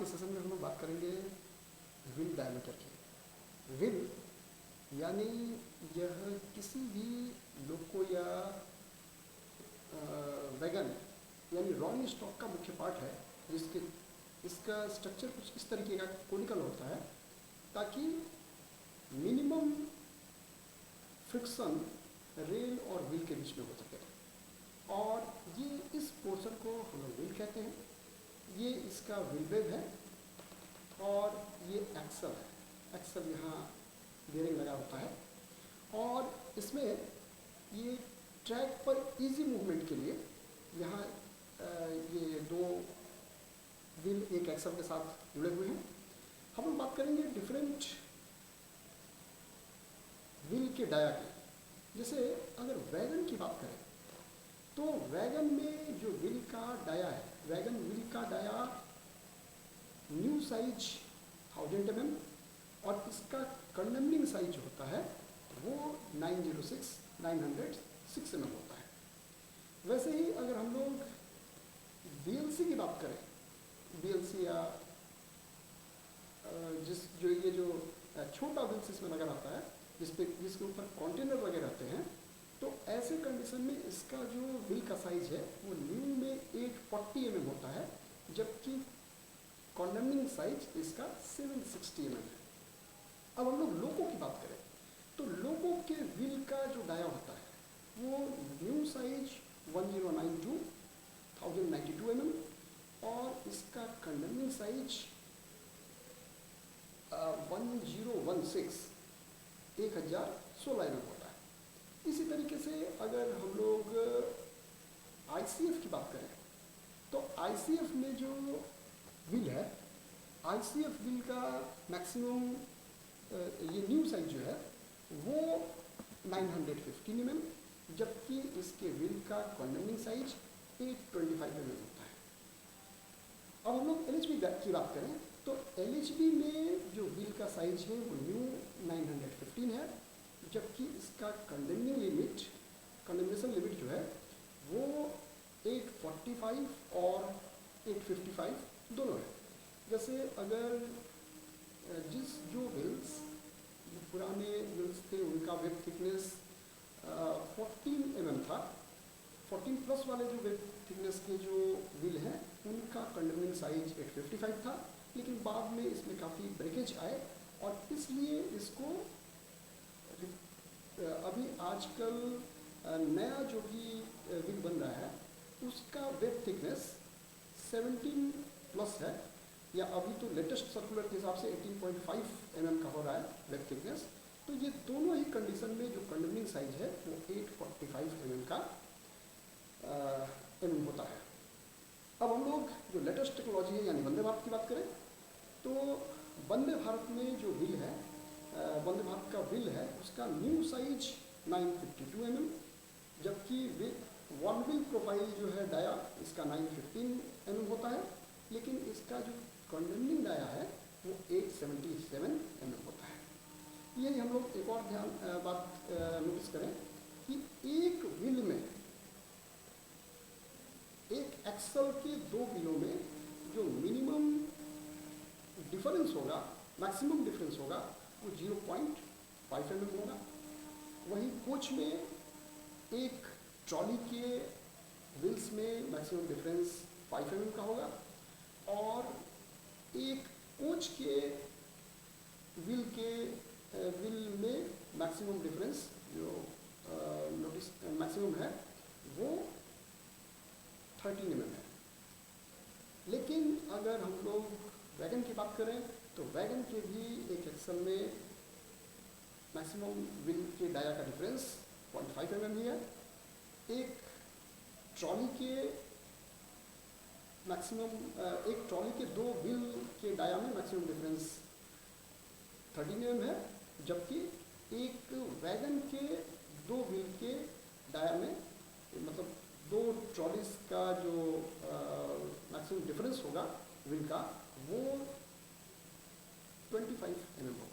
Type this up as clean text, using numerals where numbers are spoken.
के सेशन में हम लोग बात करेंगे व्हील डायमीटर की। व्हील यानी यह किसी भी लोको या वैगन यानी रॉलिंग स्टॉक का मुख्य पार्ट है, जिसके इसका स्ट्रक्चर कुछ इस तरीके का कोनिकल होता है ताकि मिनिमम फ्रिक्शन रेल और व्हील के बीच में हो सके। और ये इस पोर्शन को हम लोग व्हील कहते हैं। ये इसका व्हील वेब है और ये एक्सल है। एक्सल यहाँ बेयरिंग लगा होता है और इसमें ये ट्रैक पर इजी मूवमेंट के लिए यहाँ ये दो व्हील एक एक्सल के साथ जुड़े हुए हैं। हम लोग बात करेंगे डिफरेंट व्हील के डाया की। जैसे अगर वैगन की बात करें तो वैगन में जो व्हील का डाया है, वैगन व्हील का डाया न्यू साइज 1000 mm और इसका कंडेमनिंग साइज होता है वो 906 mm होता है। वैसे ही अगर हम लोग BLC की बात करें, BLC या जो छोटा व्हील्स इसमें लगा रहता है जिसके ऊपर कंटेनर लगे रहते हैं, तो ऐसे कंडीशन में इसका जो व्हील का साइज है वो न्यू में 840 mm होता है, जबकि कंडेमनिंग साइज इसका 760 mm है। अब हम लोग लोको की बात करें तो लोको के व्हील का जो डाया होता है वो न्यू साइज 1092 mm और इसका कंडेमनिंग साइज 1016 mm होता है। इसी तरीके से अगर हम लोग ICF की बात करें तो ICF में जो व्हील है, ICF व्हील का मैक्सिमम ये न्यू साइज जो है वो 915 mm, जबकि इसके व्हील का कंडेमनिंग साइज 825 mm होता है। अब हम लोग LHB की बात करें तो LHB में जो व्हील का साइज है वो न्यू 915 है, जबकि इसका कंडेमनेशन लिमिट जो है वो 845 और 855 दोनों है। जैसे अगर जो व्हील्स पुराने व्हील्स थे उनका वेब थिकनेस 14 mm था, 14 प्लस वाले जो वेब थिकनेस के जो व्हील हैं उनका कंडेमनिंग साइज 855 था, लेकिन बाद में इसमें काफ़ी ब्रेकेज आए और इसलिए इसको अभी आजकल नया जो भी व्हील बन रहा है उसका वेब थिकनेस 17 प्लस है, या अभी तो लेटेस्ट सर्कुलर के हिसाब से 18.5 mm का हो रहा है वेब थिकनेस। तो ये दोनों ही कंडीशन में जो कंडेमनिंग साइज है वो 845 mm का mm होता है। अब हम लोग जो लेटेस्ट टेक्नोलॉजी है यानी वंदे भारत की बात करें तो वंदे भारत में जो व्हील है, वंदे भारत का व्हील है उसका न्यू साइज 952 mm, जबकि वन व्हील प्रोफाइल जो है डाया इसका 915 mm होता है, लेकिन इसका जो कंडेमनिंग डाया है वो 877 mm होता है। यही हम लोग एक और बात नोटिस करें कि एक व्हील में, एक एक्सल के दो व्हीलों में जो मिनिमम डिफरेंस होगा, मैक्सिमम डिफरेंस होगा वो 0.5 mm होगा। वही कोच में एक ट्रॉली के व्हील्स में मैक्सिमम डिफरेंस 5 mm का होगा और एक कोच के व्हील में मैक्सिमम डिफरेंस जो मैक्सिमम है वो 13 mm है। लेकिन अगर हम लोग वैगन की बात करें तो वैगन के भी एक एक्सल में मैक्सिमम व्हील के डाया का डिफरेंस 0.5 mm ही है। एक ट्रॉली के दो व्हील के डाया में मैक्सिमम डिफरेंस 13 mm है, जबकि एक वैगन के दो व्हील के डाया में, मतलब दो ट्रॉलीज का जो मैक्सिमम डिफरेंस होगा व्हील का वो 25 mm होगा।